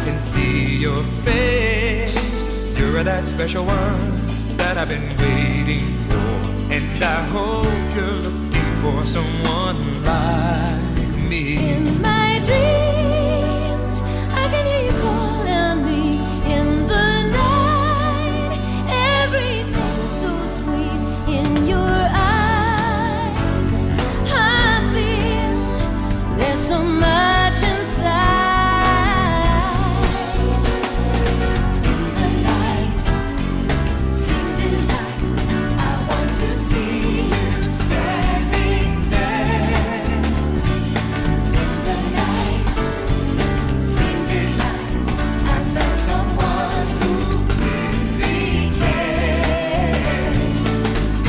can see your face. You're that special one that I've been waiting for, and I hope you're looking for someone like me. In my dreams, I can hear you calling me in the night. Everything's so sweet in your eyes. I feel there's so much inside. In the night, dream delight, I want to see you standing there. In the night, dream delight, I found someone who really cares.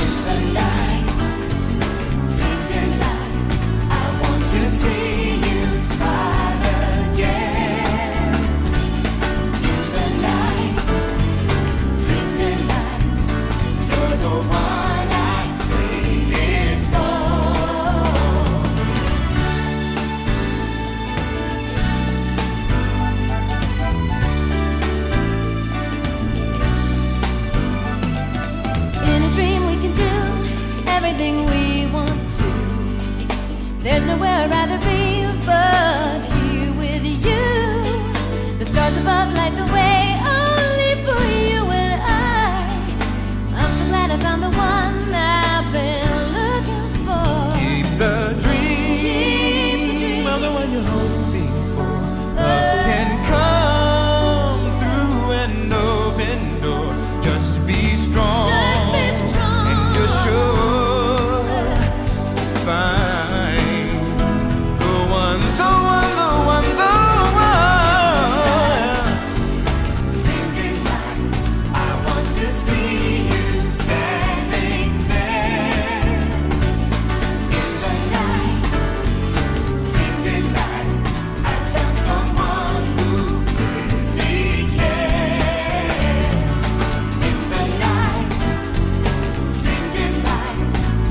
In the night, dream delight, I want to see you smile again. In the night, dream delight, you're the one I waited for. In a dream we can do everything we want to. There's nowhere I'd rather be but here with you. The stars above light the way only for you and I'm so glad I found the one I've been looking for. Keep the dream of the one you're hoping for. Love can come through an open door. Just be strong. Just be strong. And you're sure you'll find the one, the one, the one, the one. Dream delight, I want to see you standing there. In the night, dream delight, I found someone who really cares. In the night, dream delight,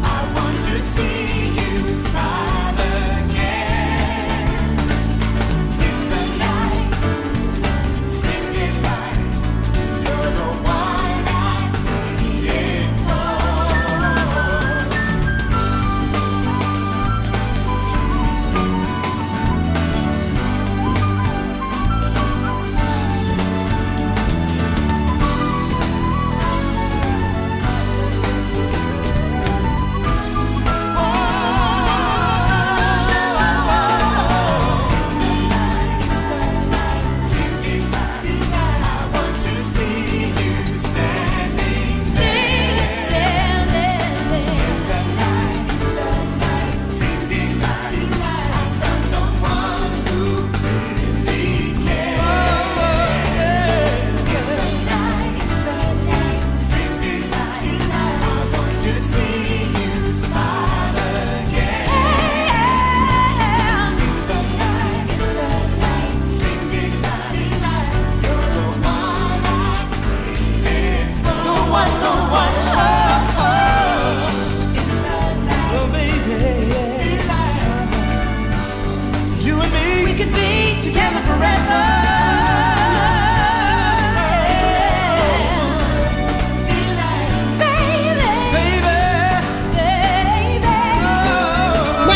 I want to see you smile again. In the night, dream delight, you're the one I waited for. Oh, baby, you and me. We could be together forever. Delight, baby, Baby, baby. oh,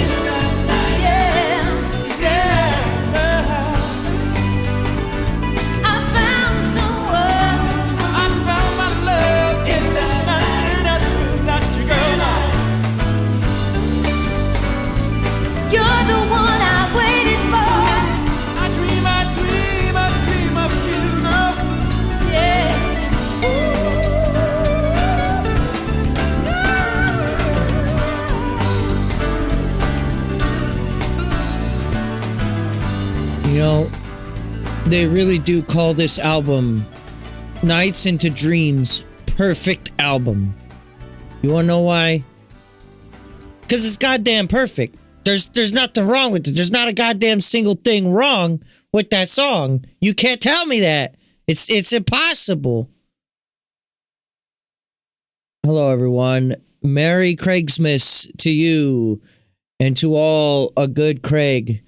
In the night, yeah, yeah. I found someone. I found my love in the night. I still got you, girl. You're the one I waited for. I dream of you, girl. Yeah. You know, they really do call this album Nights into Dreams Perfect Album. You wanna know why? Because it's goddamn perfect. There's nothing wrong with it. There's not a goddamn single thing wrong with that song. You can't tell me that. It's impossible. Hello, everyone. Merry Craigsmas to you and to all a good Craig.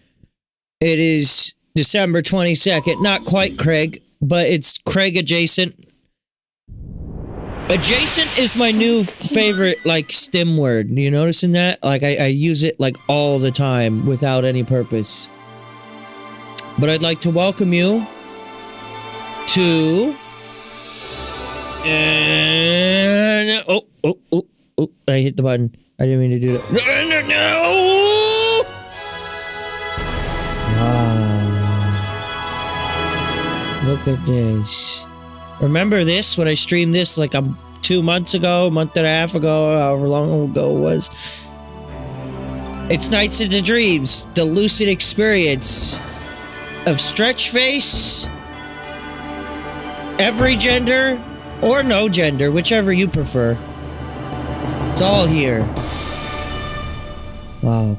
It is December 22nd. Not quite Craig, but it's Craig adjacent. Adjacent is my new favorite, like, stim word. You noticing that? Like, I use it, like, all the time without any purpose. But I'd like to welcome you to... And... Oh, I hit the button. I didn't mean to do that. No! Wow. Look at this. Remember this when I streamed this like 2 months ago, a month and a half ago, however long ago it was. It's Nights into Dreams, the lucid experience of stretch face, every gender, or no gender, whichever you prefer. It's all here. Wow.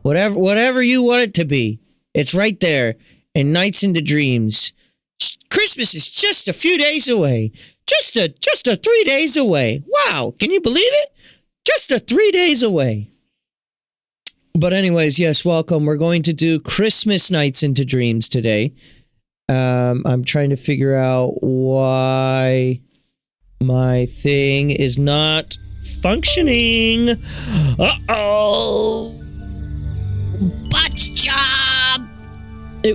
Whatever you want it to be, it's right there in Nights into Dreams. Christmas is just a few days away. Just a 3 days away. Wow, can you believe it? Just a 3 days away. But anyways, yes, welcome. We're going to do Christmas Nights into Dreams today. I'm trying to figure out why my thing is not functioning. Uh-oh. Butt job. The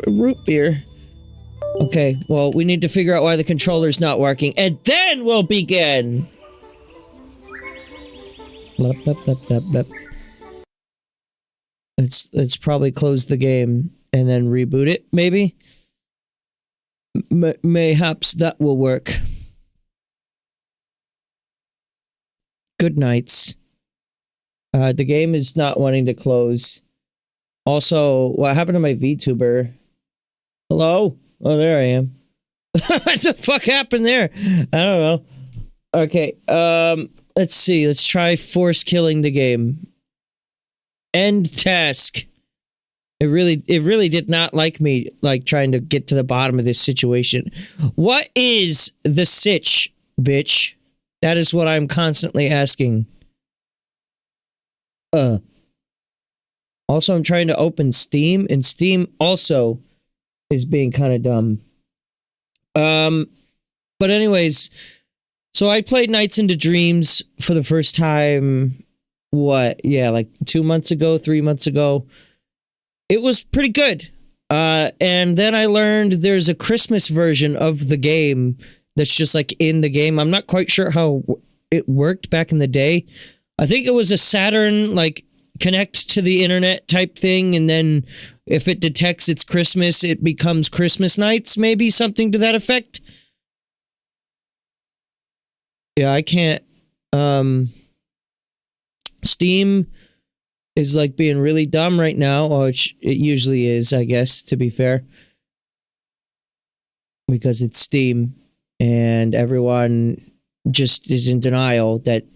root beer. Okay, well, we need to figure out why the controller's not working, and then we'll begin. Let's probably close the game and then reboot it, maybe? Mayhaps that will work. Good nights. The game is not wanting to close. Also, what happened to my VTuber? Hello? Oh, there I am. What the fuck happened there? I don't know. Okay, let's see. Let's try force killing the game. End task. It really did not like me, like, trying to get to the bottom of this situation. What is the sitch, bitch? That is what I'm constantly asking. Also, I'm trying to open Steam, and Steam also is being kind of dumb. But anyways, so I played Nights into Dreams for the first time, what? Yeah, like 2 months ago, 3 months ago. It was pretty good. And then I learned there's a Christmas version of the game that's just like in the game. I'm not quite sure how it worked back in the day. I think it was a Saturn, like, connect to the internet type thing, and then if it detects it's Christmas, it becomes Christmas nights, maybe something to that effect. Yeah, I can't. Steam is like being really dumb right now, which it usually is, I guess, to be fair. Because it's Steam, and everyone just is in denial that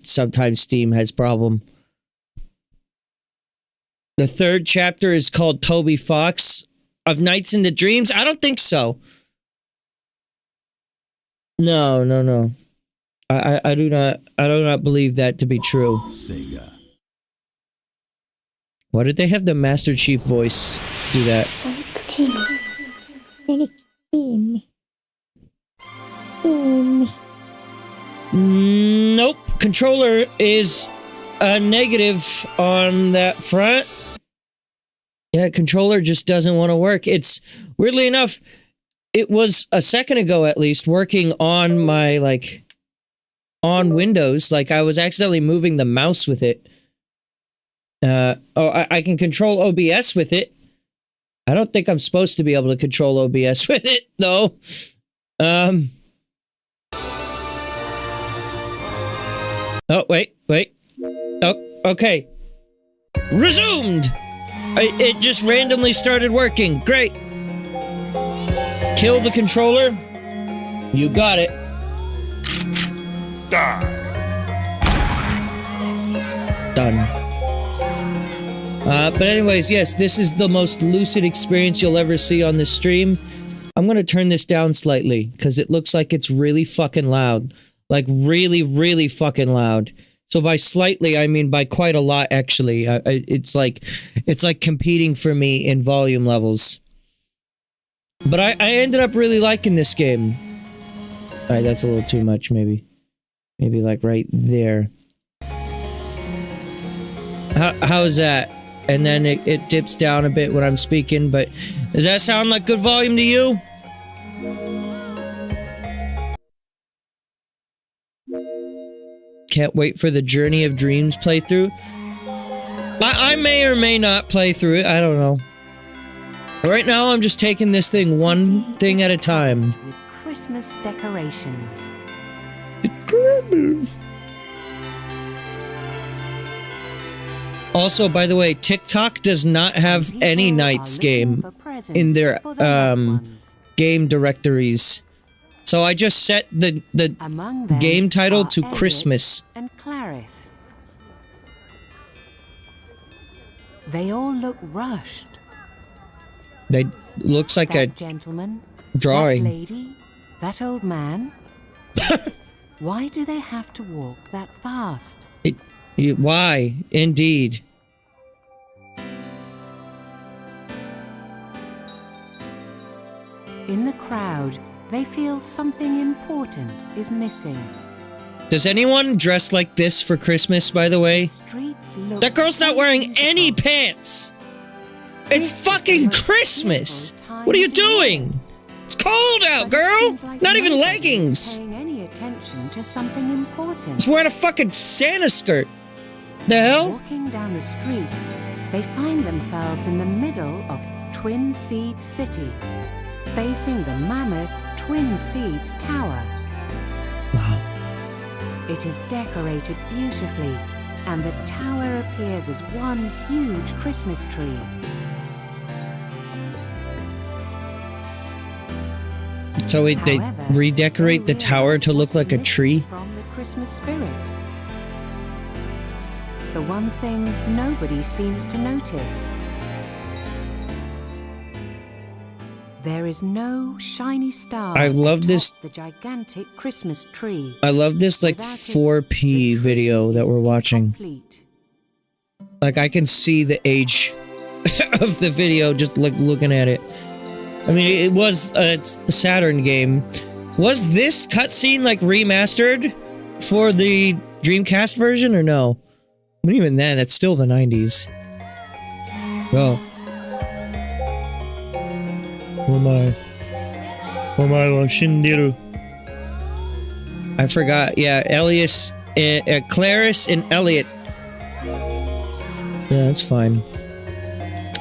sometimes Steam has problem. The third chapter is called Toby Fox of Nights into Dreams. I don't think so. No. I do not believe that to be true. Sega. Why did they have the Master Chief voice do that? Nope. Controller is a negative on that front. Yeah, controller just doesn't want to work. It's, weirdly enough, it was a second ago at least working on my, like, on Windows. Like, I was accidentally moving the mouse with it. I can control OBS with it. I don't think I'm supposed to be able to control OBS with it, though. Oh, wait. Oh, okay. Resumed! It just randomly started working. Great. Kill the controller. You got it. Done. But anyways, yes, this is the most lucid experience you'll ever see on this stream. I'm gonna turn this down slightly, because it looks like it's really fucking loud. Like, really, really fucking loud. So by slightly, I mean by quite a lot. Actually, it's like competing for me in volume levels. But I ended up really liking this game. All right, that's a little too much, maybe. Maybe like right there. How is that? And then it dips down a bit when I'm speaking, but does that sound like good volume to you? Can't wait for the Journey of Dreams playthrough. I may or may not play through it, I don't know. Right now, I'm just taking this thing one thing at a time. With Christmas decorations. Also, by the way, TikTok does not have any Nights game in their game directories. So I just set the game title to Christmas. And Clarice. They all look rushed. They looks like That a gentleman, drawing. that lady, that old man. Why do they have to walk that fast? Why? Indeed. In the crowd, they feel something important is missing. Does anyone dress like this for Christmas, by the way? Streets look That girl's not so wearing beautiful. any pants! It's fucking Christmas! What are you doing? It's cold out, But it girl! seems like Not even nobody is leggings! Paying any attention to something important. He's wearing a fucking Santa skirt! The hell? Walking down the street, they find themselves in the middle of Twin Seeds City, facing the mammoth Twin Seeds Tower. Wow. It is decorated beautifully, and the tower appears as one huge Christmas tree. So they However, redecorate they the tower to realize look what like a is tree? missing from the Christmas spirit. The one thing nobody seems to notice. There is no shiny star. I love atop this- The gigantic Christmas tree. I love this like Without it, 4P the video tree that is we're watching. incomplete. Like I can see the age of the video just like looking at it. I mean, it was a Saturn game. Was this cutscene like remastered for the Dreamcast version or no? I mean, even then, it's still the 90s. Oh. I forgot. Yeah, Elias, Clarice, and Elliot. Yeah, that's fine.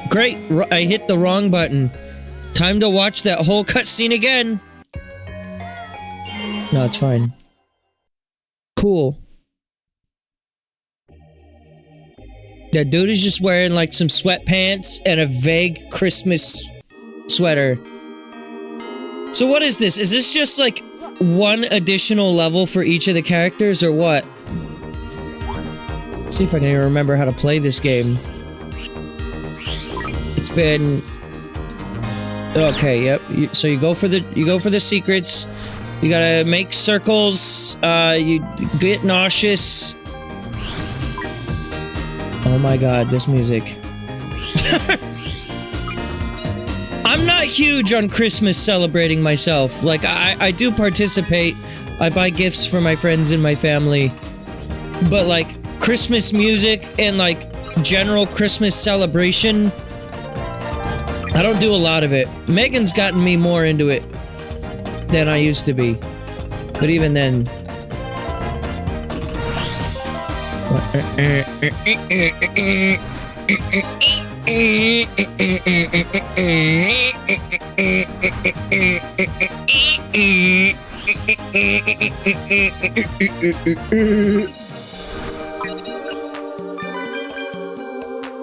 Great. I hit the wrong button. Time to watch that whole cutscene again. No, it's fine. Cool. That dude is just wearing like some sweatpants and a vague Christmas sweater. So what is this? Is this just like one additional level for each of the characters or what? Let's see if I can even remember how to play this game. It's been... Okay, yep. So you go for the secrets. You gotta make circles. You get nauseous. Oh my god, this music. I'm not huge on Christmas celebrating myself. Like, I do participate. I buy gifts for my friends and my family. But, like, Christmas music and, like, general Christmas celebration, I don't do a lot of it. Megan's gotten me more into it than I used to be. But even then...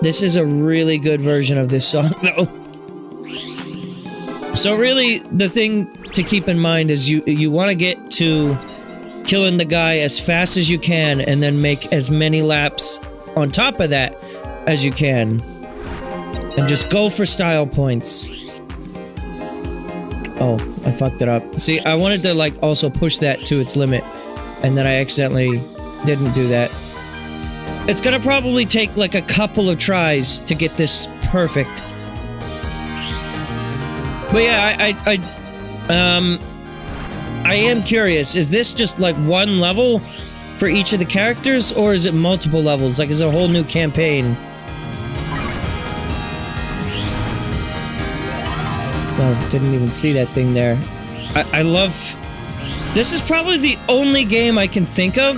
This is a really good version of this song, though. So really, the thing to keep in mind is you want to get to killing the guy as fast as you can, and then make as many laps on top of that as you can. And just go for style points. Oh, I fucked it up. See, I wanted to, like, also push that to its limit, and then I accidentally didn't do that. It's gonna probably take like a couple of tries to get this perfect. But yeah, I am curious. Is this just like one level for each of the characters, or is it multiple levels? Like, is it a whole new campaign? Oh, didn't even see that thing there. I love... This is probably the only game I can think of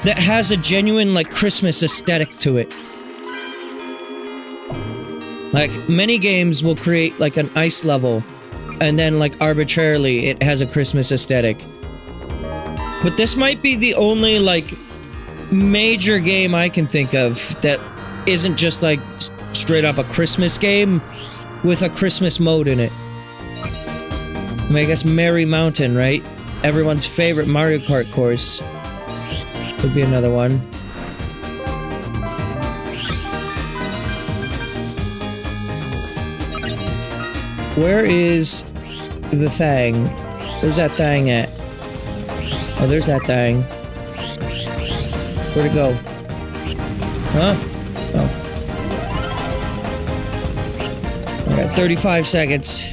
that has a genuine, like, Christmas aesthetic to it. Like, many games will create, like, an ice level, and then, like, arbitrarily it has a Christmas aesthetic. But this might be the only, like, major game I can think of that isn't just, like, straight up a Christmas game with a Christmas mode in it. I mean, I guess Merry Mountain, right? Everyone's favorite Mario Kart course. Would be another one. Where is the thing? Where's that thing at? Oh, there's that thing. Where'd it go? Huh? Oh. I got 35 seconds.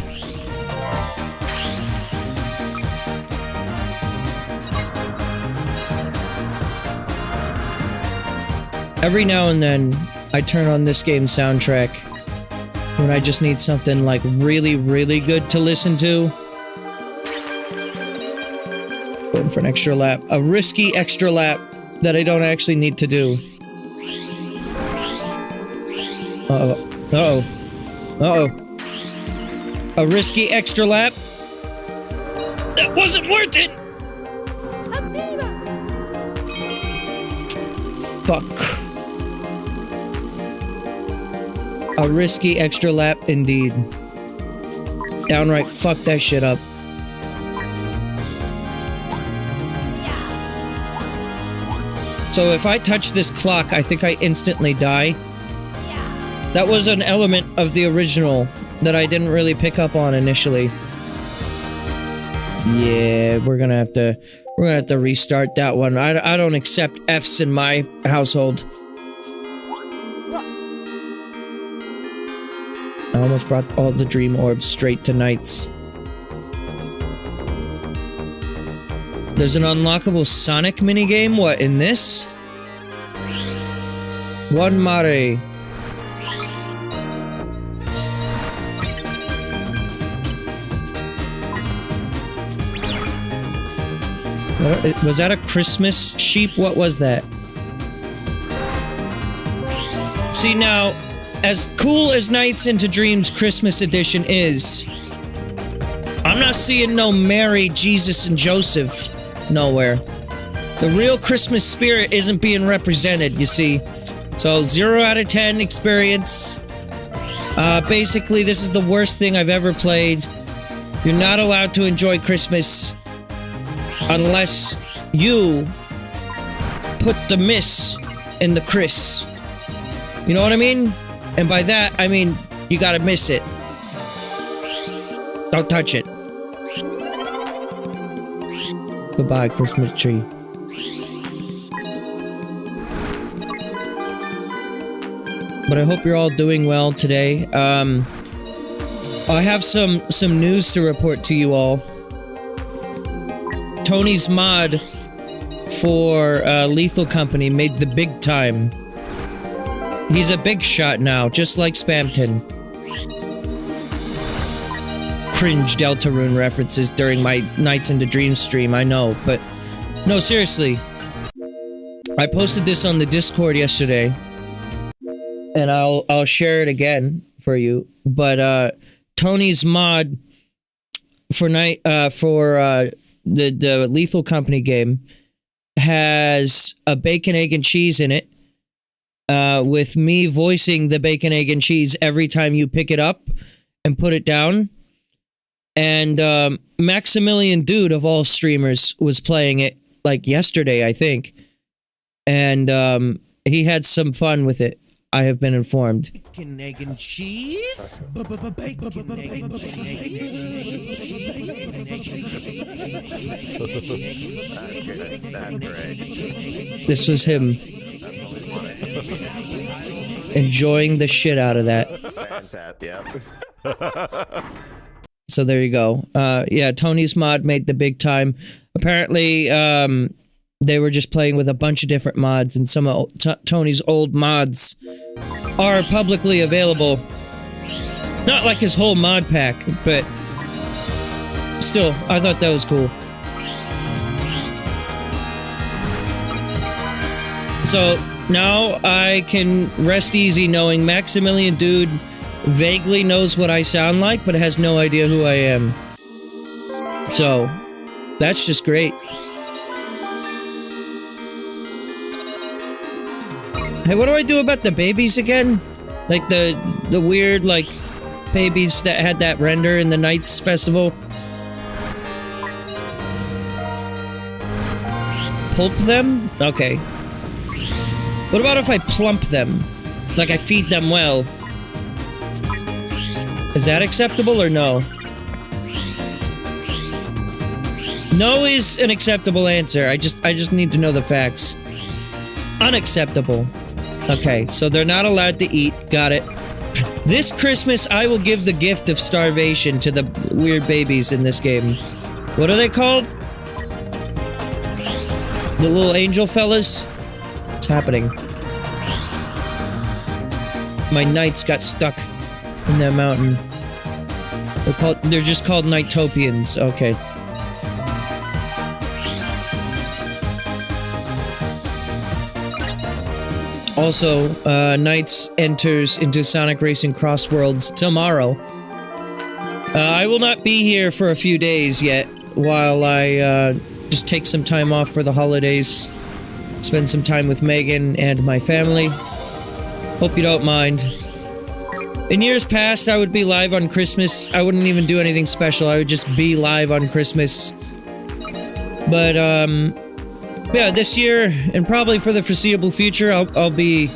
Every now and then, I turn on this game's soundtrack when I just need something like really, really good to listen to. Going for an extra lap. A risky extra lap that I don't actually need to do. Uh-oh. Uh-oh. Uh-oh. A risky extra lap? That wasn't worth it! Fuck. A risky extra lap indeed. Downright fuck that shit up. So if I touch this clock, I think I instantly die. That was an element of the original that I didn't really pick up on initially. Yeah, we're gonna have to restart that one. I don't accept Fs in my household. I almost brought all the dream orbs straight to Knights. There's an unlockable Sonic minigame? What, in this? One Mare. Was that a Christmas sheep? What was that? See, now, as cool as Nights into Dreams Christmas Edition is, I'm not seeing no Mary, Jesus, and Joseph nowhere. The real Christmas spirit isn't being represented, you see. So, 0 out of 10 experience. Basically, this is the worst thing I've ever played. You're not allowed to enjoy Christmas unless you put the miss in the Chris. You know what I mean? And by that, I mean, you gotta miss it. Don't touch it. Goodbye, Christmas tree. But I hope you're all doing well today. I have some news to report to you all. Tony's mod for Lethal Company made the big time. He's a big shot now, just like Spamton. Cringe Deltarune references during my Nights into Dreams stream, I know, but... No, seriously. I posted this on the Discord yesterday. And I'll share it again for you. But, Tony's mod for the Lethal Company game has a bacon, egg, and cheese in it. With me voicing the bacon, egg, and cheese every time you pick it up and put it down. And Maximilian Dude, of all streamers, was playing it, like, yesterday, I think. And he had some fun with it, I have been informed. Bacon, egg, and cheese? Bacon, egg, and This was him. Enjoying the shit out of that. So there you go. Yeah, Tony's mod made the big time. Apparently, they were just playing with a bunch of different mods, and some of Tony's old mods are publicly available. Not like his whole mod pack, but still, I thought that was cool. So now I can rest easy knowing Maximilian Dude vaguely knows what I sound like, but has no idea who I am. So that's just great. Hey, what do I do about the babies again? Like the weird, like, babies that had that render in the Nights Festival? Pulp them? Okay. What about if I plump them? Like I feed them well? Is that acceptable or no? No is an acceptable answer. I just need to know the facts. Unacceptable. Okay, so they're not allowed to eat. Got it. This Christmas, I will give the gift of starvation to the weird babies in this game. What are they called? The little angel fellas? What's happening? My knights got stuck in that mountain. They're just called Nightopians. Okay. Also, Knights enters into Sonic Racing Cross Worlds tomorrow. I will not be here for a few days yet, while I just take some time off for the holidays, spend some time with Megan and my family. Hope you don't mind. In years past, I would be live on Christmas. I wouldn't even do anything special. I would just be live on Christmas. But, yeah, this year, and probably for the foreseeable future, I'll be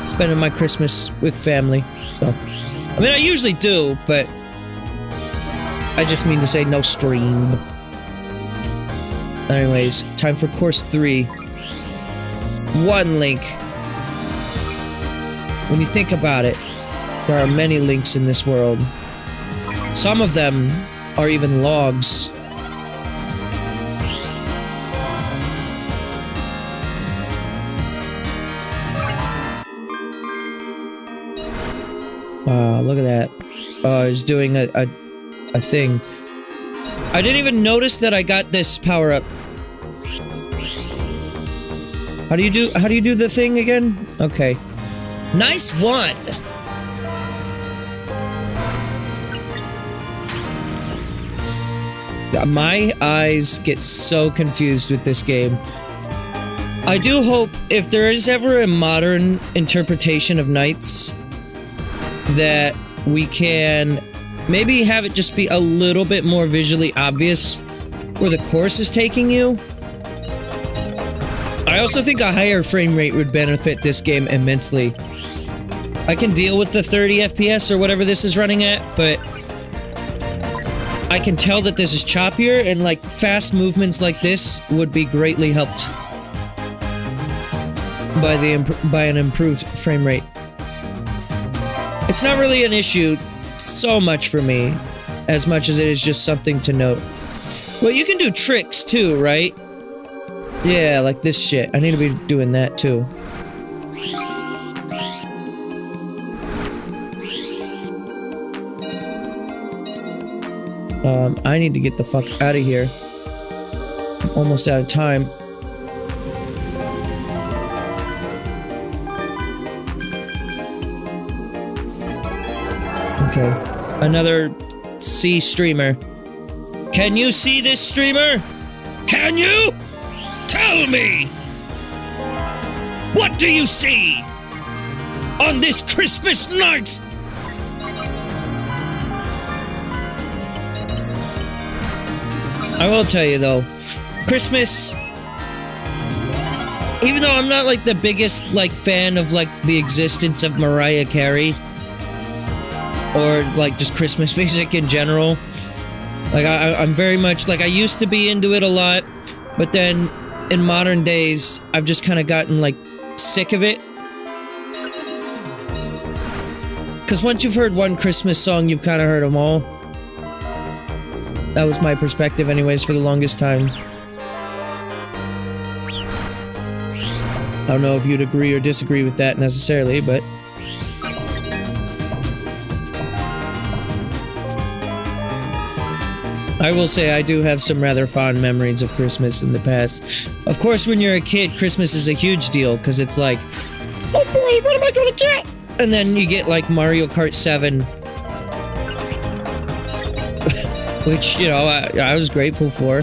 spending my Christmas with family. So, I mean, I usually do, but I just mean to say no stream. Anyways, time for course 3. One link. When you think about it, there are many links in this world. Some of them are even logs. Look at that. I was doing a thing. I didn't even notice that I got this power up. How do you do the thing again? Okay. Nice one. My eyes get so confused with this game. I do hope if there is ever a modern interpretation of Nights that we can maybe have it just be a little bit more visually obvious where the course is taking you. I also think a higher frame rate would benefit this game immensely. I can deal with the 30 FPS or whatever this is running at, but I can tell that this is choppier, and like fast movements like this would be greatly helped by an improved frame rate. It's not really an issue so much for me, as much as it is just something to note. Well, you can do tricks too, right? Yeah, like this shit. I need to be doing that too. I need to get the fuck out of here. I'm almost out of time. Okay. Another C streamer. Can you see this streamer? Can you? Tell me! What do you see on this Christmas night? I will tell you though, Christmas, even though I'm not like the biggest like fan of like the existence of Mariah Carey or like just Christmas music in general, like I'm very much like I used to be into it a lot, but then in modern days I've just kind of gotten like sick of it Because once you've heard one Christmas song, you've kind of heard them all. That was my perspective anyways for the longest time. I don't know if you'd agree or disagree with that necessarily, but... I will say I do have some rather fond memories of Christmas in the past. Of course, when you're a kid, Christmas is a huge deal, because it's like, oh boy, what am I gonna get? And then you get like Mario Kart 7. Which, you know, I was grateful for.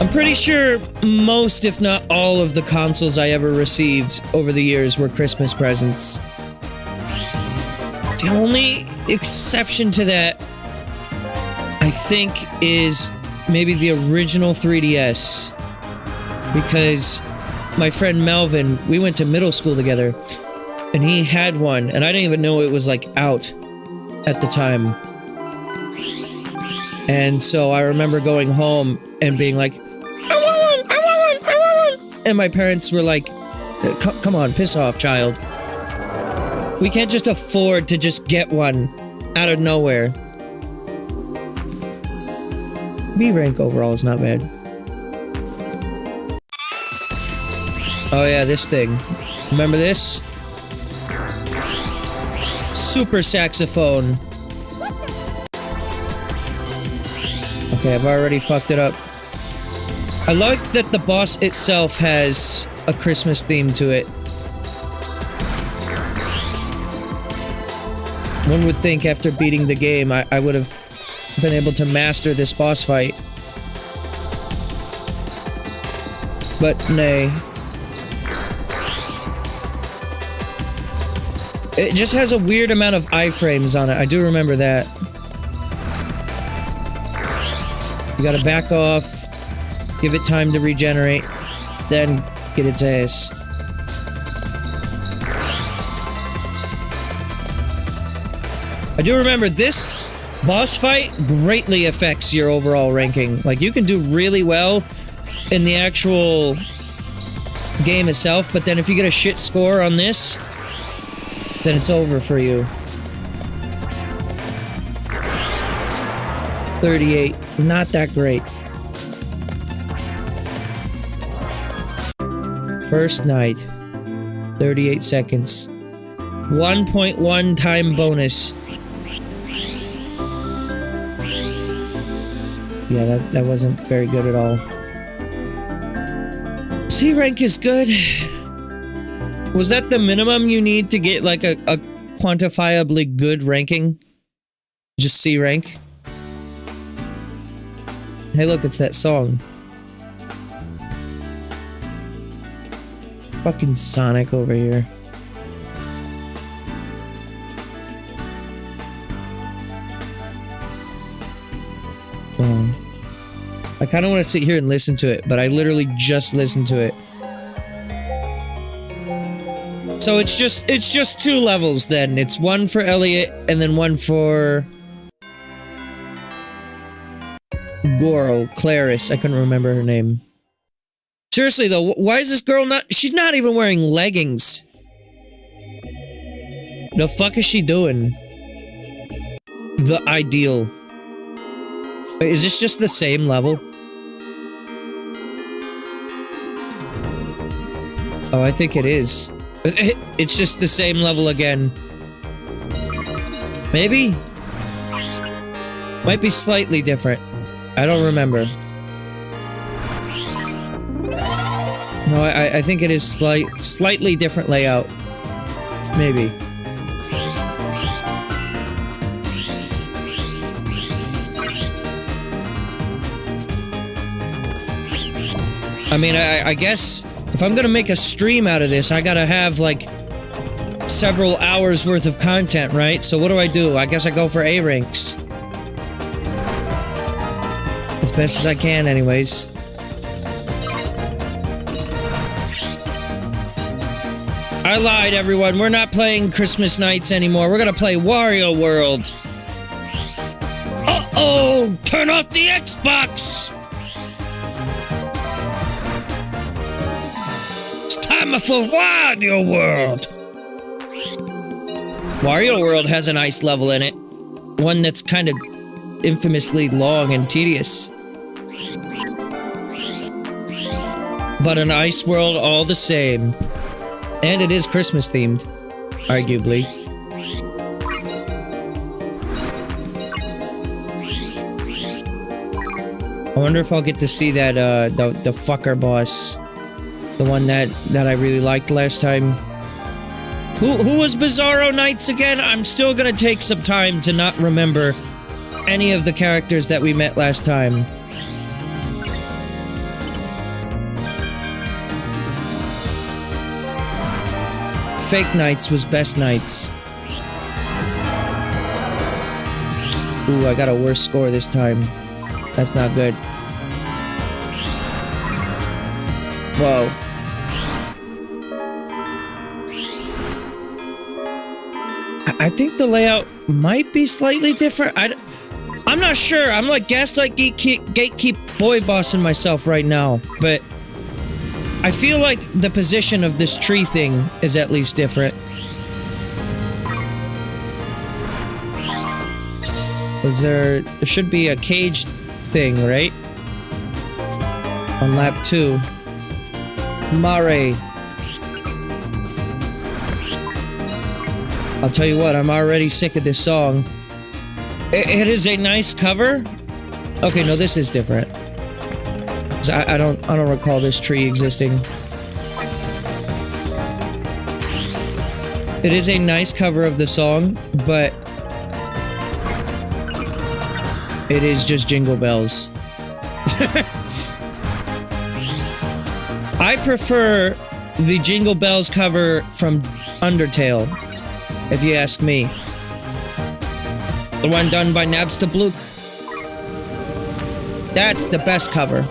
I'm pretty sure most, if not all, of the consoles I ever received over the years were Christmas presents. The only exception to that, I think, is maybe the original 3DS. Because my friend Melvin, we went to middle school together, and he had one, and I didn't even know it was, like, out at the time. And so I remember going home and being like, I want one! I want one! I want one! And my parents were like, come on, piss off, child. We can't just afford to just get one out of nowhere. B rank overall is not bad. Oh yeah, this thing. Remember this? Super saxophone. Okay, I've already fucked it up. I like that the boss itself has a Christmas theme to it. One would think after beating the game, I would have been able to master this boss fight. But nay. It just has a weird amount of iframes on it. I do remember that. You gotta back off, give it time to regenerate, then get its ass. I do remember this boss fight greatly affects your overall ranking. Like, you can do really well in the actual game itself, but then if you get a shit score on this, then it's over for you. 38. Not that great. First night. 38 seconds. 1.1 time bonus. Yeah, that wasn't very good at all. C rank is good. Was that the minimum you need to get like a quantifiably good ranking? Just C rank? Hey look, it's that song. Fucking Sonic over here. I kind of want to sit here and listen to it, but I literally just listened to it. So it's just 2 levels then. It's one for Elliot and then one for girl, Clarice. I couldn't remember her name. Seriously though, why is this girl not... She's not even wearing leggings. The fuck is she doing? The ideal. Wait, is this just the same level? Oh, I think it is. It's just the same level again. Maybe? Might be slightly different. I don't remember. No, I think it is slightly different layout. Maybe. I mean, I guess if I'm gonna make a stream out of this, I gotta have, like, several hours worth of content, right? So what do? I guess I go for A ranks. As best as I can, anyways. I lied, everyone. We're not playing Christmas Nights anymore. We're gonna play Wario World. Uh-oh! Turn off the Xbox! time for Wario World. Wario World has an ice level in it. One that's kind of infamously long and tedious. But an ice world all the same. And it is Christmas themed, arguably. I wonder if I'll get to see that, the fucker boss. The one that I really liked last time. Who was Bizarro Knights again? I'm still gonna take some time to not remember any of the characters that we met last time. Fake Knights was best Knights. Ooh, I got a worse score this time. That's not good. Whoa. I think the layout might be slightly different. I'm not sure. I'm like gaslight gatekeep boy bossing myself right now, but I feel like the position of this tree thing is at least different. There should be a caged thing, right? On lap 2. Mare. I'll tell you what, I'm already sick of this song. It is a nice cover. Okay, no, this is different. I don't recall this tree existing. It is a nice cover of the song, but it is just Jingle Bells. I prefer the Jingle Bells cover from Undertale, if you ask me. The one done by Nabsta Bluk. That's the best cover.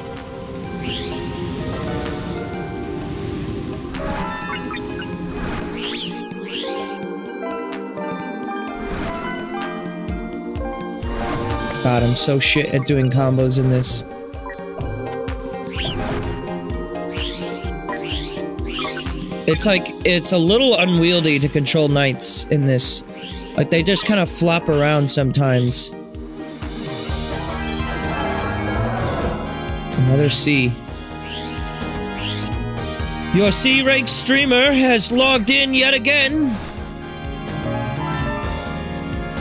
God, I'm so shit at doing combos in this. It's like, it's a little unwieldy to control knights in this. Like, they just kind of flop around sometimes. Another C. Your C-rank streamer has logged in yet again.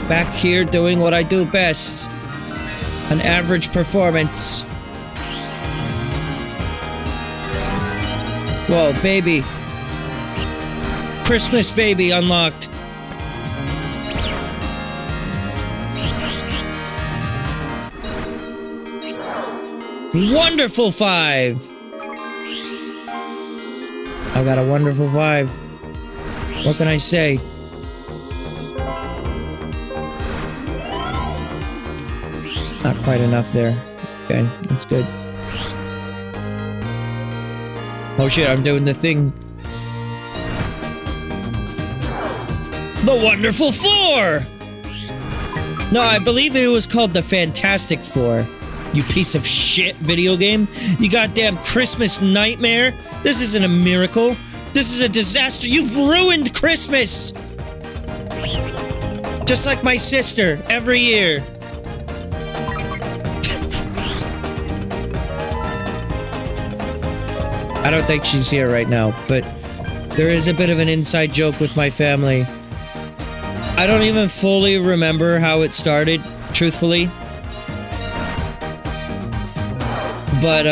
Back here doing what I do best. An average performance. Whoa, baby. Christmas baby unlocked. Wonderful 5. I got a wonderful 5. What can I say? Not quite enough there. Okay, that's good. Oh shit, I'm doing the thing. The Wonderful 4! No, I believe it was called the Fantastic 4. You piece of shit video game. You goddamn Christmas nightmare. This isn't a miracle. This is a disaster. You've ruined Christmas! Just like my sister, every year. I don't think she's here right now, but there is a bit of an inside joke with my family. I don't even fully remember how it started, truthfully. But,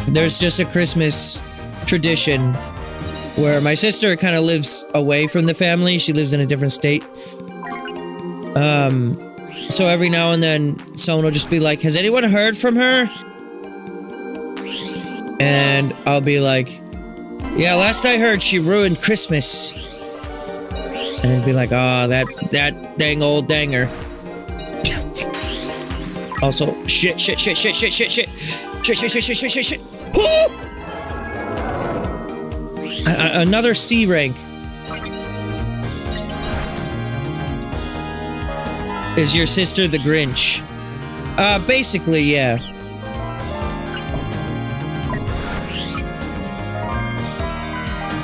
there's just a Christmas tradition where my sister kind of lives away from the family. She lives in a different state. So every now and then, someone will just be like, has anyone heard from her? And I'll be like, yeah, last I heard, she ruined Christmas. And it'd be like, oh, that dang old danger. Also, shit. Woo! Another C rank. Is your sister the Grinch? Basically, yeah.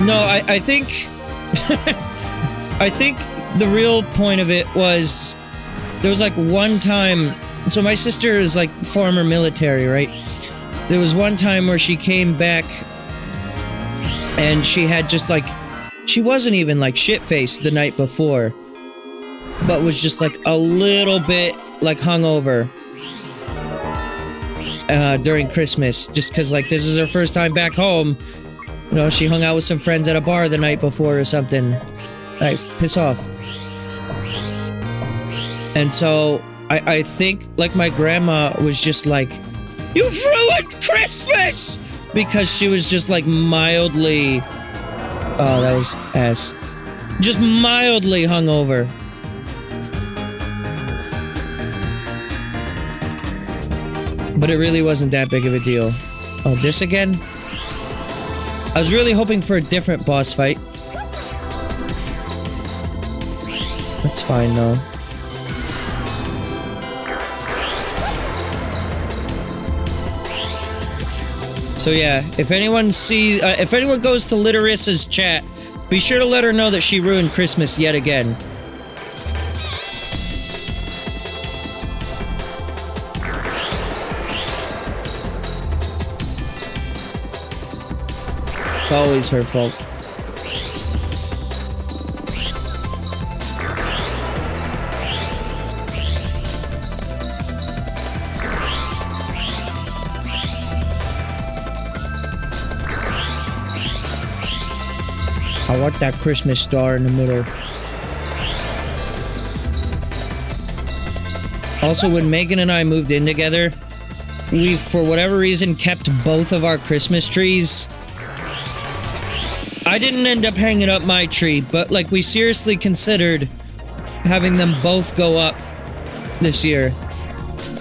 No, I think I think the real point of it was there was like one time. So my sister is like former military, right? There was one time where she came back and she had just like, she wasn't even like shit-faced the night before, but was just like a little bit like hungover during Christmas, just because like this is her first time back home. You know, she hung out with some friends at a bar the night before or something. Like, piss off. And so I think like my grandma was just like, "You've ruined Christmas!" Because she was just like mildly, oh, that was ass. Just mildly hungover. But it really wasn't that big of a deal. Oh, this again? I was really hoping for a different boss fight. That's fine though. So yeah, if anyone goes to Littarissa's chat, be sure to let her know that she ruined Christmas yet again. It's always her fault. I want that Christmas star in the middle. Also, when Megan and I moved in together, we, for whatever reason, kept both of our Christmas trees. I didn't end up hanging up my tree, but like we seriously considered having them both go up this year.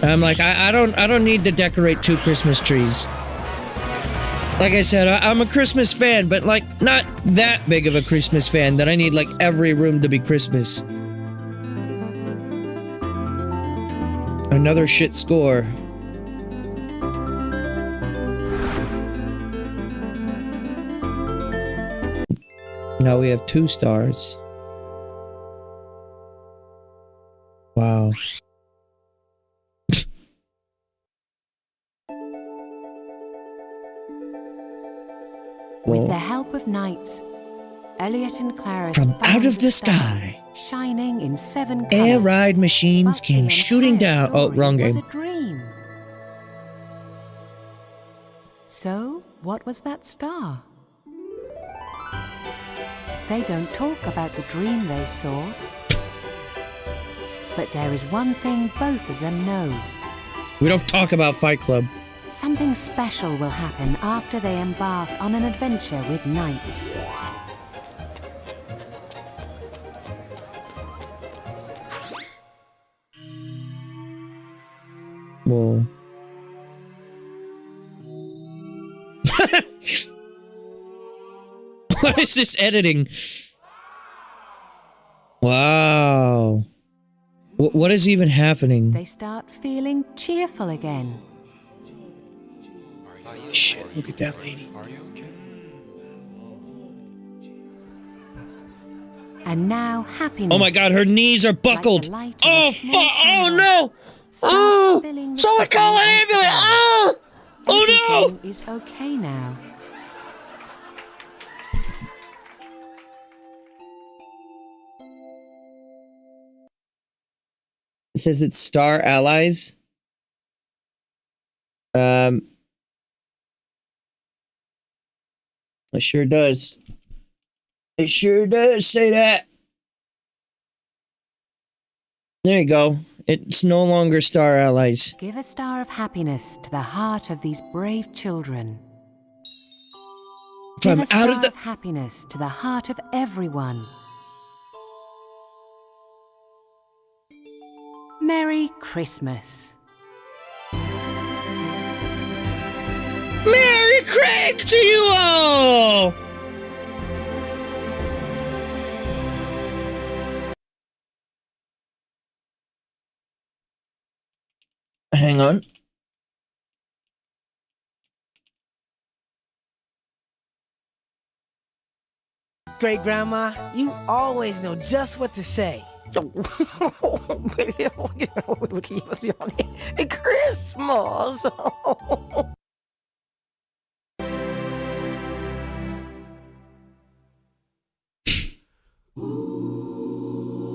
And I'm like, I don't need to decorate 2 Christmas trees. Like I said, I'm a Christmas fan, but like not that big of a Christmas fan that I need like every room to be Christmas. Another shit score. Now we have 2 stars. Wow. With the help of knights, Elliot and Clara From found out of the star, sky, shining in 7 colors. air ride machines But came the shooting entire down. Oh, story wrong was game. a dream. So, what was that star? They don't talk about the dream they saw. But there is one thing both of them know. We don't talk about Fight Club. Something special will happen after they embark on an adventure with knights. Whoa. What is this editing? Wow. What is even happening? They start feeling cheerful again. Shit, look at that lady. And now happiness. Oh my god, her knees are buckled. light of a Oh small fuck! Oh candle no! starts Oh! filling the Someone city call an once ambulance! again. Oh! Oh no! Everything is okay now. It says it's Star Allies. It sure does. It sure does say that. There you go. It's no longer Star Allies. Give a star of happiness to the heart of these brave children. From Give a star out of the... happiness to the heart of everyone. Merry Christmas. Merry Craig to you all! Hang on. Great Grandma, you always know just what to say. Christmas.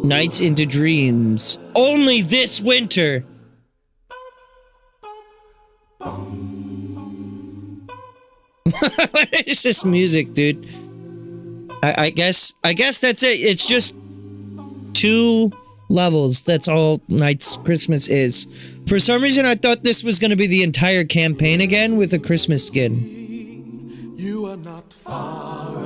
Nights into Dreams. Only this winter. What is this music, dude? I guess that's it. It's just 2 levels. That's all Nights Christmas is. For some reason, I thought this was going to be the entire campaign again with a Christmas skin. You are not far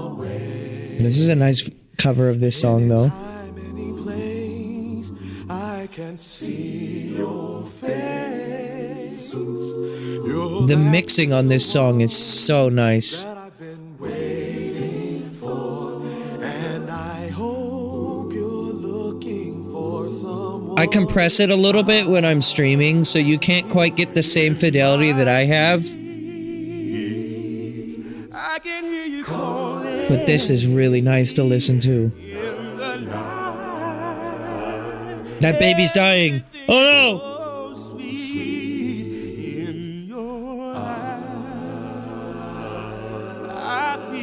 away. This is a nice cover of this song, though. Anytime, any place, I can see your face. The mixing on this song is so nice. That I've been waiting for, and I hope you're looking for someone. I compress it a little bit when I'm streaming, so you can't quite get the same fidelity that I have. I can hear you calling. But this is really nice to listen to. That baby's dying. Oh no!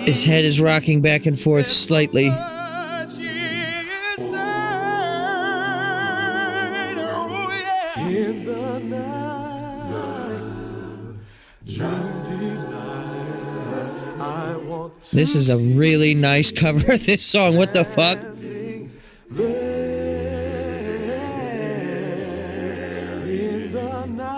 His head is rocking back and forth slightly. In the night, dream delight. I want to This is a really nice cover of this song. What the fuck? in the night.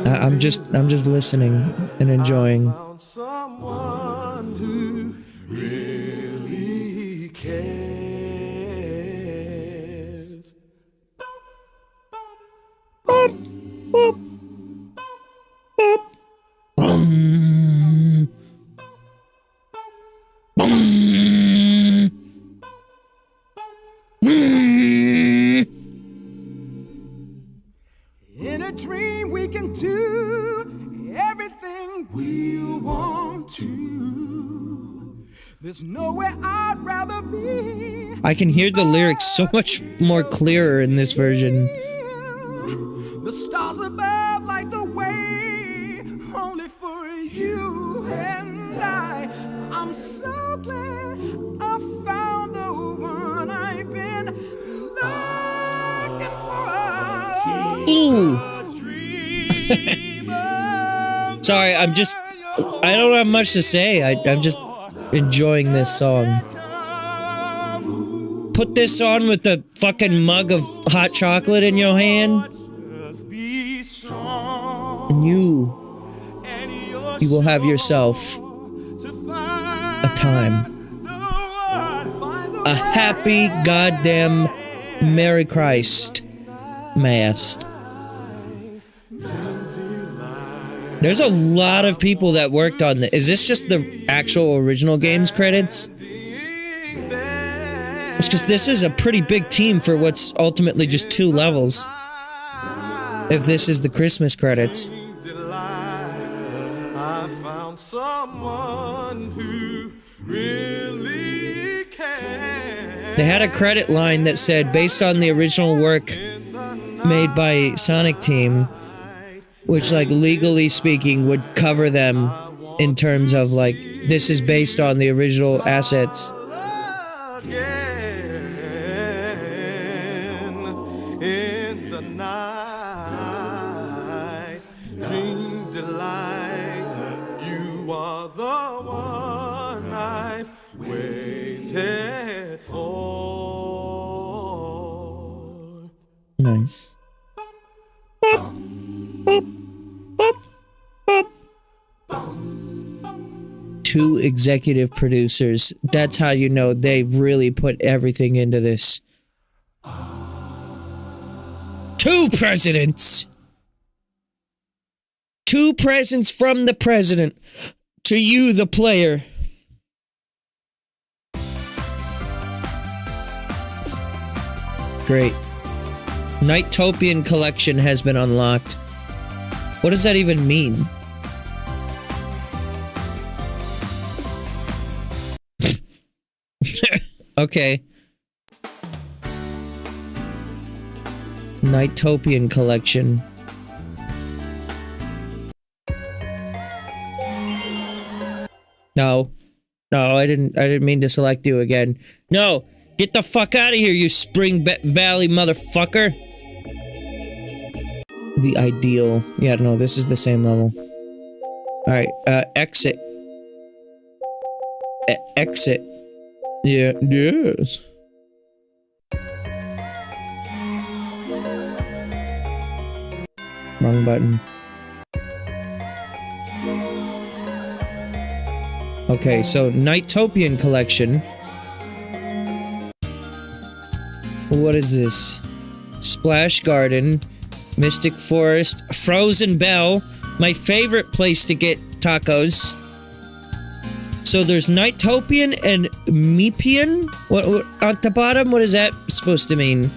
I'm just listening and enjoying. Found someone who really cares. In a dream we can do everything we want to. There's nowhere I'd rather be. I can hear the lyrics so much more clearer in this version. The stars above light the way, only for you and I. I'm so glad I found the one I've been looking for. Ooh. Sorry, I don't have much to say. I'm just enjoying this song. Put this on with a fucking mug of hot chocolate in your hand, and you will have yourself a time. A happy goddamn Merry Christ Mast. There's a lot of people that worked on this. Is this just the actual original game's credits? It's because this is a pretty big team for what's ultimately just 2 levels. If this is the Christmas credits. I found someone who really cares. They had a credit line that said, based on the original work made by Sonic Team, which, like, legally speaking, would cover them in terms of, like, this is based on the original assets. In the night, dream delight. You are the one I've waited for. Nice. 2 executive producers. That's how you know they really put everything into this. 2 presidents! 2 presents from the president to you, the player. Great. Nightopian collection has been unlocked. What does that even mean? Okay. NiGHTopian collection. No. No, I didn't mean to select you again. No! Get the fuck out of here, you Spring Valley motherfucker! The ideal. Yeah, no, this is the same level. Alright, exit. Exit. Yeah, yes. Wrong button. Okay, so NiGHTopian collection. What is this? Splash Garden, Mystic Forest, Frozen Bell, my favorite place to get tacos. So there's NiGHTopian and Meepian? What at the bottom? What is that supposed to mean?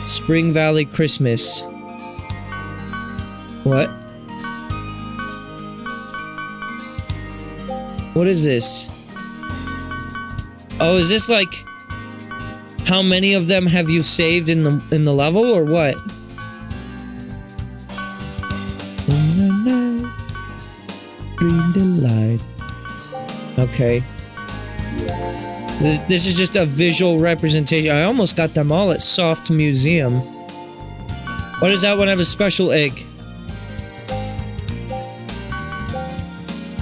Spring Valley Christmas. What? What is this? Oh, is this like how many of them have you saved in the level or what? Dream delight. Okay. This is just a visual representation. I almost got them all at Soft Museum. What is that one? Have a special egg.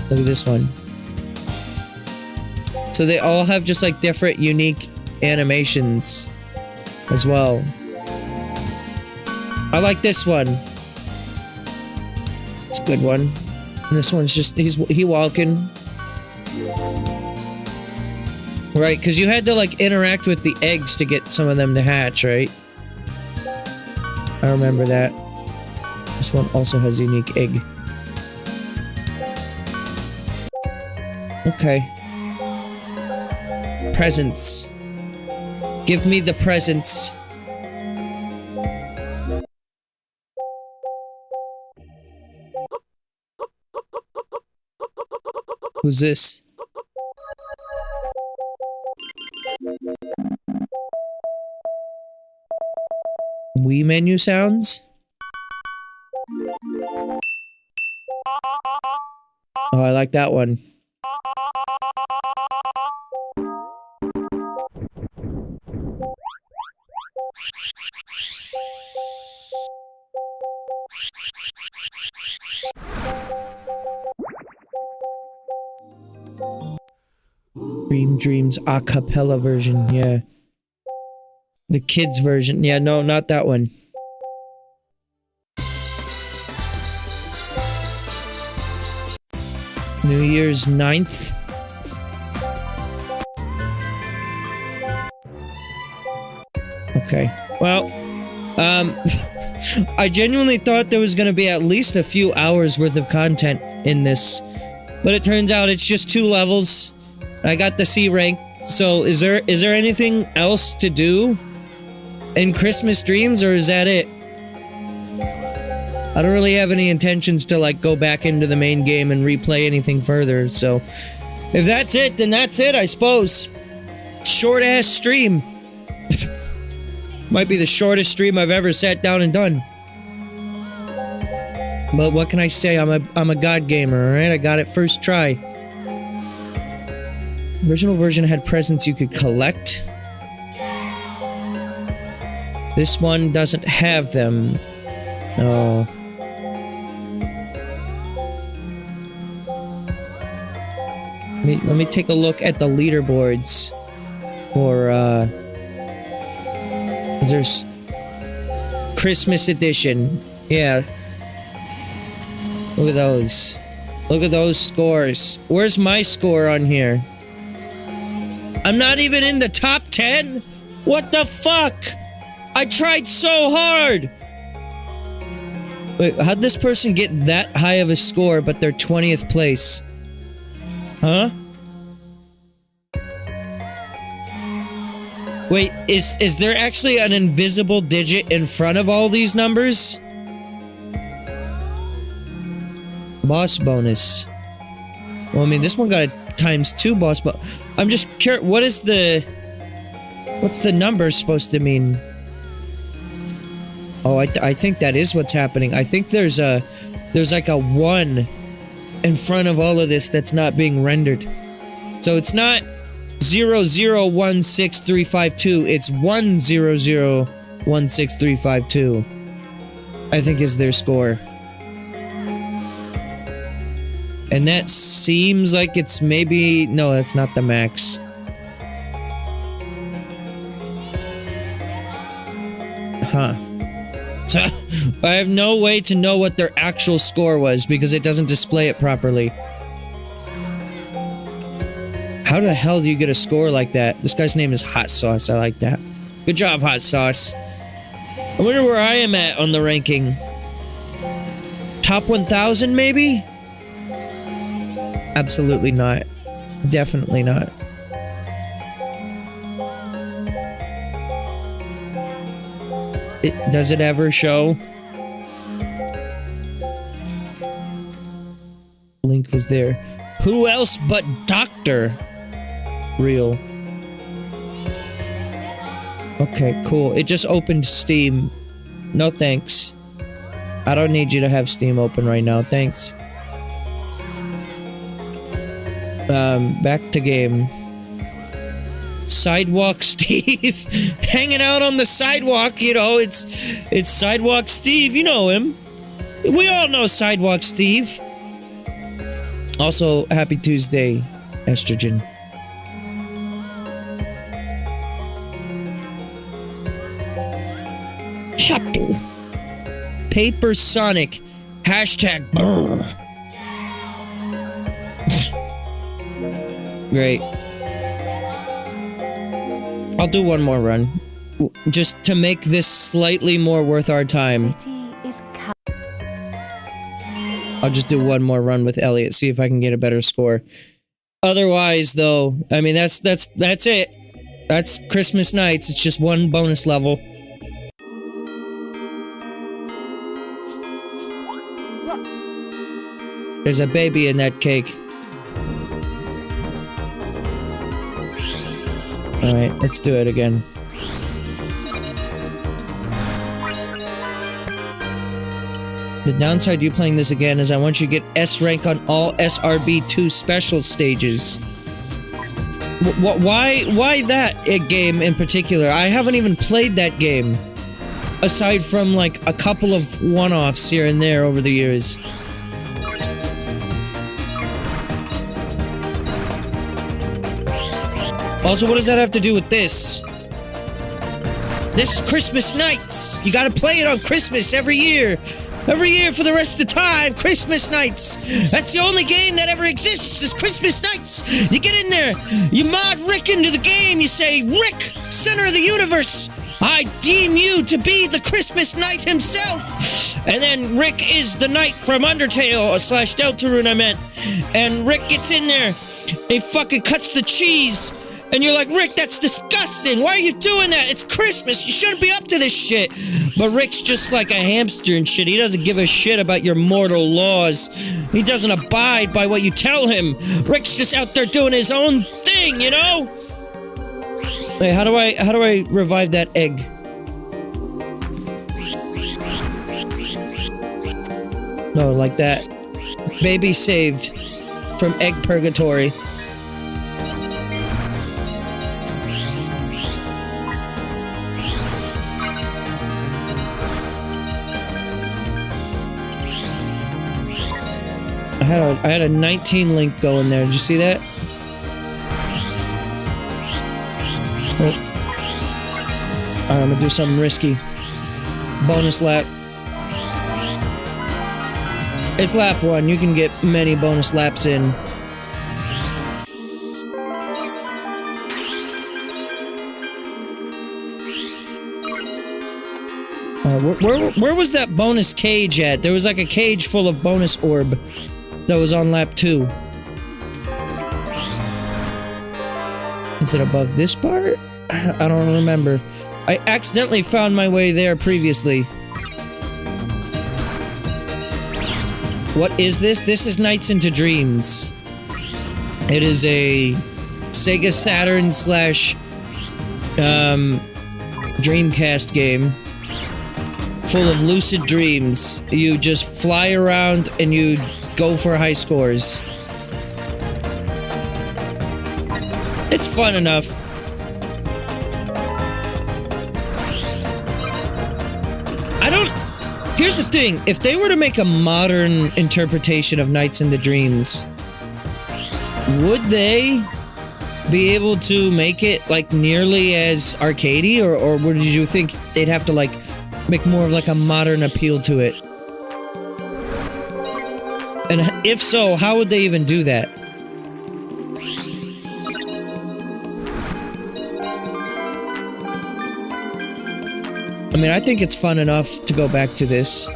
Look at this one. So they all have just like different unique animations as well. I like this one. It's a good one. And this one's just he walking. Right, because you had to like interact with the eggs to get some of them to hatch, right? I remember that. This one also has a unique egg. Okay. Presents. Give me the presents. Who's this? Wii menu sounds? Oh, I like that one. Dream Dreams a cappella version, yeah. The kids version, yeah, no, not that one. New Year's 9th. Okay, well, I genuinely thought there was gonna be at least a few hours worth of content in this, but it turns out it's just 2 levels. I got the C rank, so is there anything else to do in Christmas Dreams, or is that it? I don't really have any intentions to like go back into the main game and replay anything further, so if that's it, then that's it, I suppose. Short ass stream. Might be the shortest stream I've ever sat down and done. But what can I say? I'm a god gamer, alright? I got it first try. Original version had presents you could collect. This one doesn't have them. No. Let me take a look at the leaderboards for there's Christmas edition. Yeah. Look at those. Look at those scores. Where's my score on here? I'm not even in the top 10? What the fuck? I tried so hard! Wait, how'd this person get that high of a score, but they're 20th place? Huh? Wait, is there actually an invisible digit in front of all these numbers? Boss bonus. Well, I mean, this one got a ×2 boss, but I'm just curious, what's the number supposed to mean? Oh, I think that is what's happening. I think there's like a 1 in front of all of this that's not being rendered. So it's not 0016352, it's 1001632. I think is their score. And that seems like it's maybe... No, that's not the max. Huh. So, I have no way to know what their actual score was because it doesn't display it properly. How the hell do you get a score like that? This guy's name is Hot Sauce. I like that. Good job, Hot Sauce. I wonder where I am at on the ranking. Top 1,000, maybe? Absolutely not. Definitely not. Does it ever show? Link was there. Who else but Dr. Real? Okay, cool. It just opened Steam. No thanks. I don't need you to have Steam open right now. Thanks. Back to game. Sidewalk Steve. Hanging out on the sidewalk, you know, it's Sidewalk Steve, you know him. We all know Sidewalk Steve. Also, happy Tuesday, Estrogen. Happy. Paper Sonic. Hashtag brr. Great. I'll do one more run. Just to make this slightly more worth our time. I'll just do one more run with Elliot, see if I can get a better score. Otherwise, though, I mean, that's it. That's Christmas nights. It's just one bonus level. There's a baby in that cake. Alright, let's do it again. The downside to you playing this again is I want you to get S rank on all SRB2 special stages. Why that game in particular? I haven't even played that game. Aside from like a couple of one-offs here and there over the years. Also, what does that have to do with this? This is Christmas nights! You gotta play it on Christmas every year! Every year for the rest of the time, Christmas nights! That's the only game that ever exists, is Christmas nights! You get in there, you mod Rick into the game, you say, Rick, center of the universe! I deem you to be the Christmas knight himself! And then Rick is the knight from Undertale, / Deltarune I meant. And Rick gets in there, he fucking cuts the cheese. And you're like, Rick, that's disgusting. Why are you doing that? It's Christmas. You shouldn't be up to this shit. But Rick's just like a hamster and shit. He doesn't give a shit about your mortal laws. He doesn't abide by what you tell him. Rick's just out there doing his own thing, you know? Hey, how do I revive that egg? No, like that. Baby saved from egg purgatory. I had a 19 link going there. Did you see that? Oh. Alright, I'm gonna do something risky. Bonus lap. It's lap 1. You can get many bonus laps in. Where was that bonus cage at? There was like a cage full of bonus orb. That was on lap 2. Is it above this part? I don't remember. I accidentally found my way there previously. What is this? This is Nights into Dreams. It is a Sega Saturn slash Dreamcast game full of lucid dreams. You just fly around and you go for high scores. It's fun enough. Here's the thing, if they were to make a modern interpretation of Nights into Dreams, would they be able to make it like nearly as arcadey, or would you think they'd have to like make more of like a modern appeal to it? And if so, how would they even do that? I mean, I think it's fun enough to go back to this.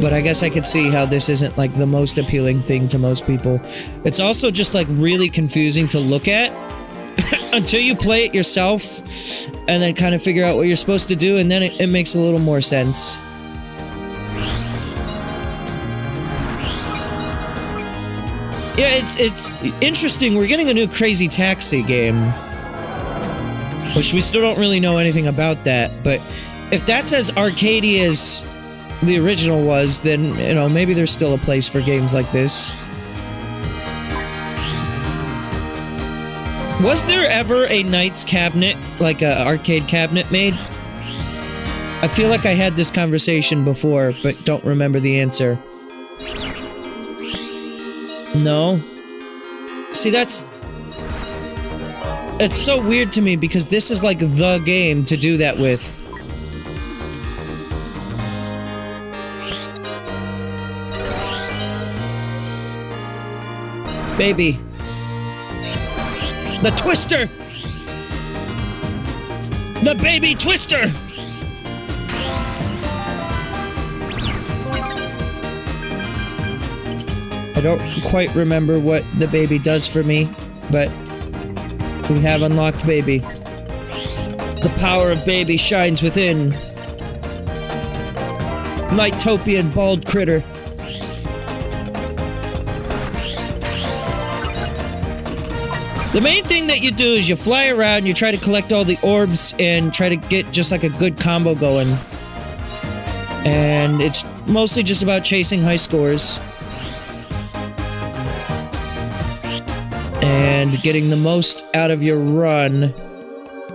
But I guess I could see how this isn't like the most appealing thing to most people. It's also just like really confusing to look at until you play it yourself and then kind of figure out what you're supposed to do, and then it makes a little more sense. Yeah, it's interesting. We're getting a new Crazy Taxi game, which we still don't really know anything about that, but if that's as arcadey as the original was, then, you know, maybe there's still a place for games like this. Was there ever a Knights cabinet, like a arcade cabinet made? I feel like I had this conversation before, but don't remember the answer. No? See, it's so weird to me because this is like the game to do that with. Baby. The Twister! The baby Twister! I don't quite remember what the baby does for me, but we have unlocked baby. The power of baby shines within. Nightopian bald critter. The main thing that you do is you fly around, you try to collect all the orbs, and try to get just like a good combo going. And it's mostly just about chasing high scores. And getting the most out of your run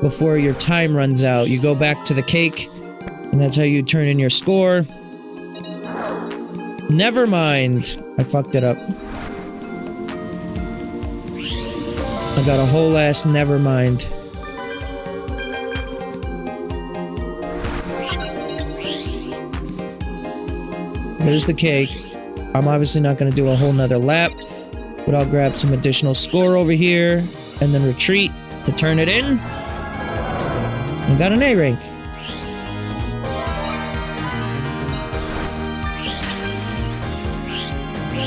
before your time runs out. You go back to the cake, and that's how you turn in your score. Never mind. I fucked it up. I got a whole ass never mind. There's the cake. I'm obviously not going to do a whole nother lap, but I'll grab some additional score over here and then retreat to turn it in. I got an A rank.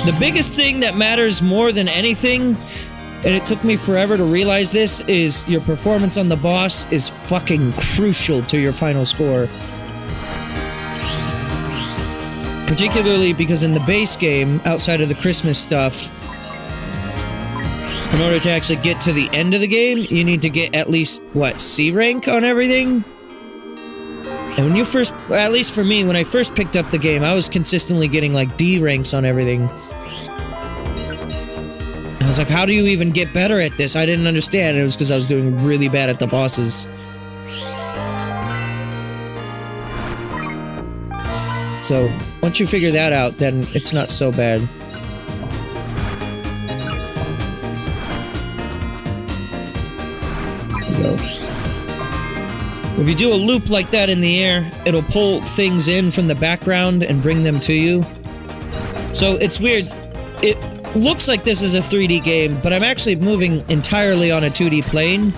The biggest thing that matters more than anything, and it took me forever to realize this, is your performance on the boss is fucking crucial to your final score. Particularly because in the base game, outside of the Christmas stuff, in order to actually get to the end of the game, you need to get at least, what, C rank on everything? And when you first, at least for me, when I first picked up the game, I was consistently getting like D ranks on everything. I was like, how do you even get better at this? I didn't understand. It was because I was doing really bad at the bosses. So, once you figure that out, then it's not so bad. There we go. If you do a loop like that in the air, it'll pull things in from the background and bring them to you. So, it's weird. It looks like this is a 3D game, but I'm actually moving entirely on a 2D plane.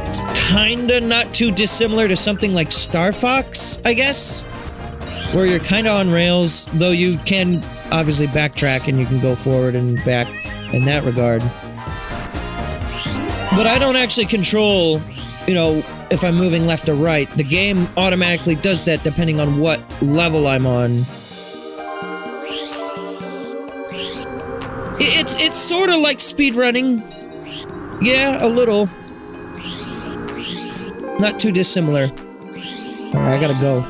It's kinda not too dissimilar to something like Star Fox, I guess, where you're kinda on rails, though you can obviously backtrack and you can go forward and back in that regard. But I don't actually control, you know, if I'm moving left or right. The game automatically does that depending on what level I'm on. it's sort of like speedrunning. Yeah, a little. Not too dissimilar. Alright, I gotta go.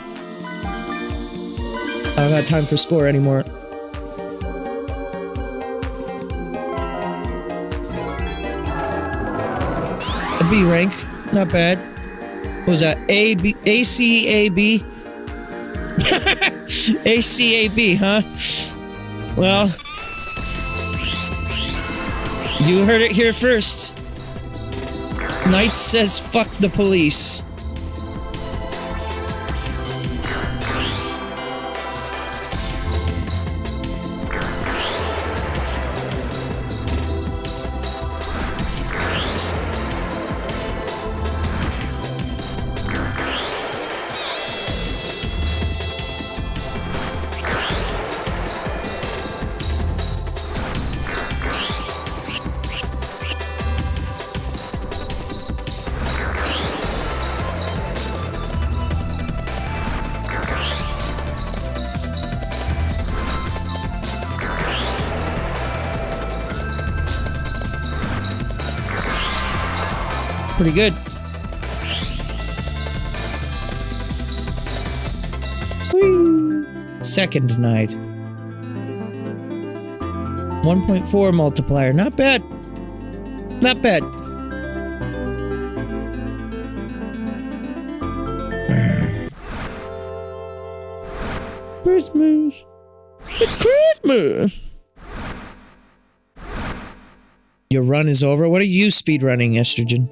I don't got time for score anymore. A B rank. Not bad. What was that? A, B, A, C, A, B? A, C, A, B, huh? Well, you heard it here first. Knight says fuck the police. Pretty good. Whee. Second night. 1.4 multiplier. Not bad. Not bad. Christmas. It's Christmas. Your run is over. What are you speedrunning, Estrogen?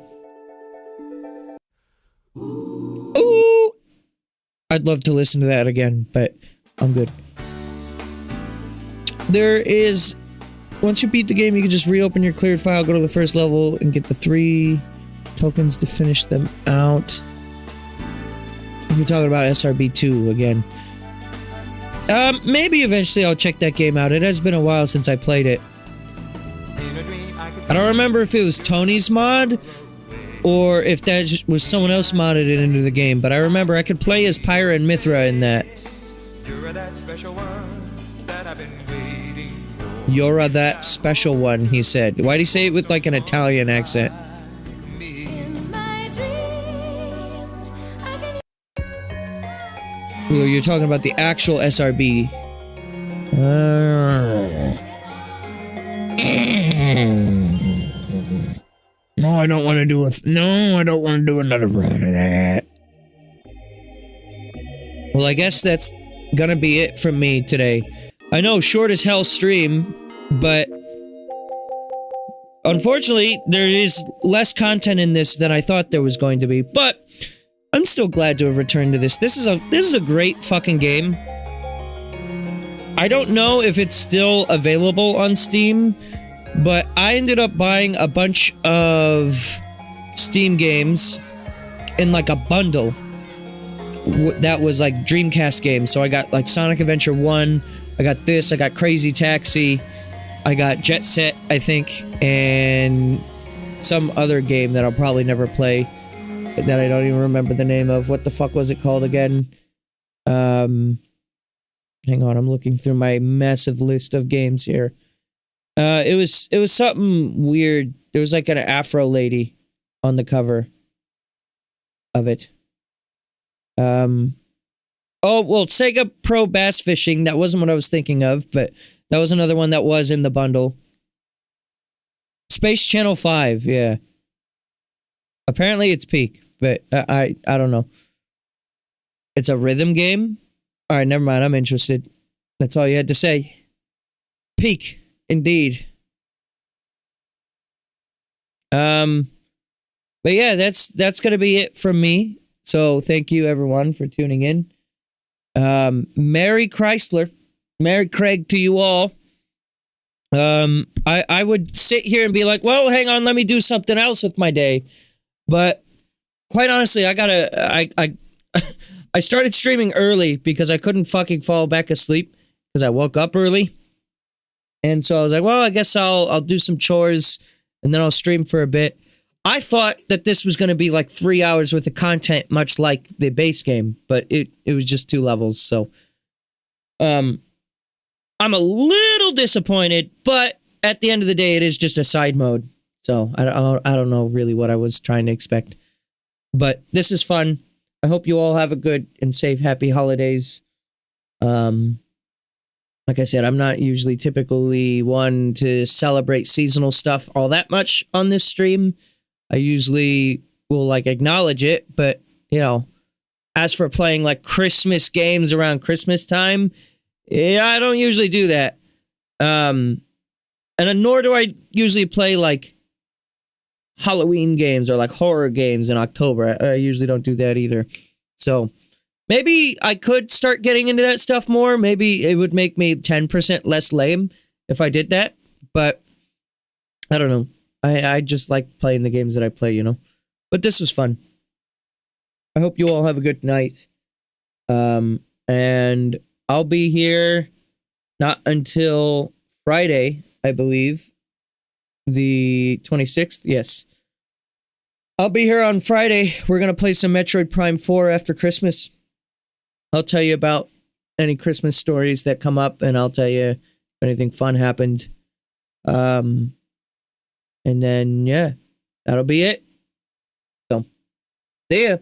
Ooh! I'd love to listen to that again, but I'm good. There is... Once you beat the game, you can just reopen your cleared file, go to the first level, and get the 3 tokens to finish them out. You're talking about SRB2 again. Maybe eventually I'll check that game out. It has been a while since I played it. I don't remember if it was Tony's mod or if that was someone else modded it into the game, but I remember I could play as Pyra and Mithra in that. You're that special one that I've been waiting for. You're that special one, he said. Why'd he say it with like an Italian accent? In my dreams, I can Ooh, you're talking about the actual SRB. No, I don't want to do I don't want to do another run of that. Well, I guess that's gonna be it from me today. I know, short as hell stream, but unfortunately, there is less content in this than I thought there was going to be. But I'm still glad to have returned to this. This is a great fucking game. I don't know if it's still available on Steam, but I ended up buying a bunch of Steam games in like a bundle that was like Dreamcast games. So I got like Sonic Adventure 1, I got this, I got Crazy Taxi, I got Jet Set, I think, and some other game that I'll probably never play that I don't even remember the name of. What the fuck was it called again? Hang on, I'm looking through my massive list of games here. It was something weird. There was like an Afro lady on the cover of it. Oh, well, Sega Pro Bass Fishing, that wasn't what I was thinking of, but that was another one that was in the bundle. Space Channel 5, yeah. Apparently it's Peak, but I don't know. It's a rhythm game? Alright, never mind, I'm interested. That's all you had to say. Peak, indeed. But yeah, that's gonna be it from me. So thank you everyone for tuning in. Merry Chrysler. Merry Craig to you all. I would sit here and be like, well, hang on, let me do something else with my day. But quite honestly, I started streaming early because I couldn't fucking fall back asleep because I woke up early. And so I was like, well, I guess I'll do some chores and then I'll stream for a bit. I thought that this was going to be like 3 hours worth of content, much like the base game, but it was just 2 levels. So, I'm a little disappointed, but at the end of the day, it is just a side mode. So I don't know really what I was trying to expect. But this is fun. I hope you all have a good and safe, happy holidays. Like I said, I'm not usually typically one to celebrate seasonal stuff all that much on this stream. I usually will like acknowledge it, but as for playing like Christmas games around Christmas time, yeah, I don't usually do that. And nor do I usually play like Halloween games or like horror games in October. I usually don't do that either. So maybe I could start getting into that stuff more. Maybe it would make me 10% less lame if I did that. But I don't know. I just like playing the games that I play, But this was fun. I hope you all have a good night. And I'll be here not until Friday, I believe. The 26th, yes. I'll be here on Friday. We're going to play some Metroid Prime 4 after Christmas. I'll tell you about any Christmas stories that come up, and I'll tell you if anything fun happened. And then, yeah, that'll be it. So, see ya.